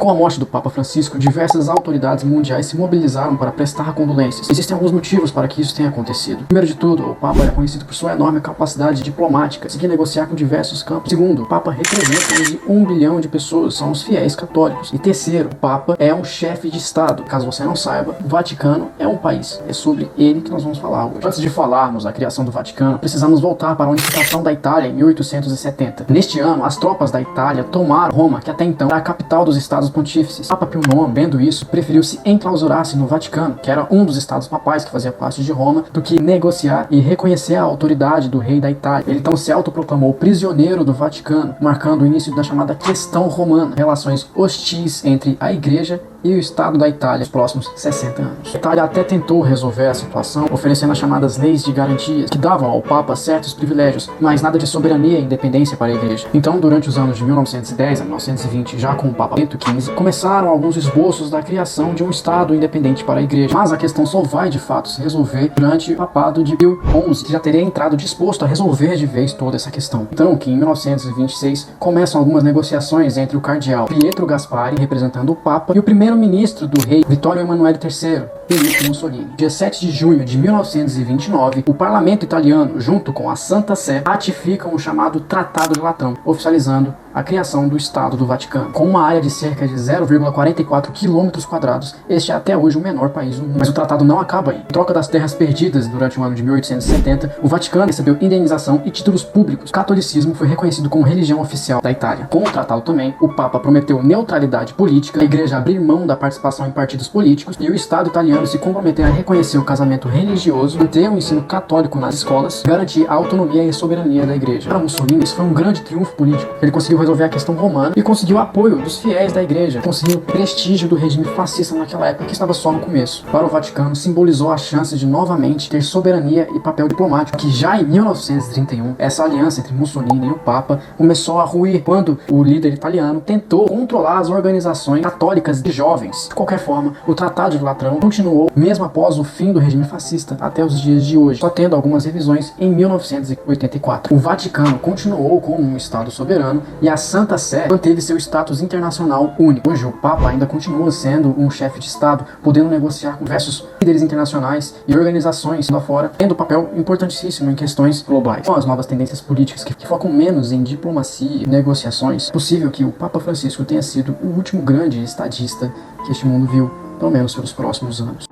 Com a morte do Papa Francisco, diversas autoridades mundiais se mobilizaram para prestar condolências. Existem alguns motivos para que isso tenha acontecido. Primeiro de tudo, o Papa é conhecido por sua enorme capacidade diplomática, conseguir negociar com diversos campos. Segundo, o Papa representa mais de 1 bilhão de pessoas, são os fiéis católicos. E terceiro, o Papa é um chefe de Estado. Caso você não saiba, o Vaticano é um país. É sobre ele que nós vamos falar hoje. Antes de falarmos da criação do Vaticano, precisamos voltar para a unificação da Itália em 1870. Neste ano, as tropas da Itália tomaram Roma, que até então era a capital dos Estados Pontífices. Papa Pio IX, vendo isso, preferiu se enclausurar-se no Vaticano, que era um dos estados papais que fazia parte de Roma, do que negociar e reconhecer a autoridade do rei da Itália. Ele então se autoproclamou prisioneiro do Vaticano, marcando o início da chamada Questão Romana, relações hostis entre a Igreja e o Estado da Itália nos próximos 60 anos. A Itália até tentou resolver a situação, oferecendo as chamadas leis de garantias, que davam ao Papa certos privilégios, mas nada de soberania e independência para a Igreja. Então, durante os anos de 1910 a 1920, já com o Papa Bento XV, começaram alguns esboços da criação de um Estado independente para a Igreja. Mas a questão só vai de fato se resolver durante o papado de Pio XI, que já teria entrado disposto a resolver de vez toda essa questão. Então, que em 1926 começam algumas negociações entre o cardeal Pietro Gasparri, representando o Papa, e o primeiro-ministro do rei Vittorio Emanuele III, Benito Mussolini. Dia 7 de junho de 1929, o parlamento italiano, junto com a Santa Sé, ratificam o chamado Tratado de Latrão, oficializando a criação do Estado do Vaticano. Com uma área de cerca de 0,44 km², este é até hoje o menor país do mundo. Mas o tratado não acaba aí. Em troca das terras perdidas durante o ano de 1870, o Vaticano recebeu indenização e títulos públicos. O catolicismo foi reconhecido como religião oficial da Itália. Com o tratado também, o Papa prometeu neutralidade política, a Igreja abrir mão da participação em partidos políticos e o Estado italiano se comprometer a reconhecer o casamento religioso, manter o ensino católico nas escolas, garantir a autonomia e a soberania da Igreja. Para Mussolini, isso foi um grande triunfo político. Ele conseguiu resolver a questão romana e conseguiu apoio dos fiéis da Igreja, conseguiu prestígio do regime fascista naquela época, que estava só no começo. Para o Vaticano, simbolizou a chance de novamente ter soberania e papel diplomático, que já em 1931, essa aliança entre Mussolini e o Papa começou a ruir quando o líder italiano tentou controlar as organizações católicas de jovens. De qualquer forma, o Tratado de Latrão continuou mesmo após o fim do regime fascista até os dias de hoje, só tendo algumas revisões em 1984. O Vaticano continuou como um Estado soberano e a Santa Sé manteve seu status internacional único. Hoje o Papa ainda continua sendo um chefe de Estado, podendo negociar com diversos líderes internacionais e organizações lá fora, tendo um papel importantíssimo em questões globais. Com as novas tendências políticas que focam menos em diplomacia e negociações, é possível que o Papa Francisco tenha sido o último grande estadista que este mundo viu, pelo menos pelos próximos anos.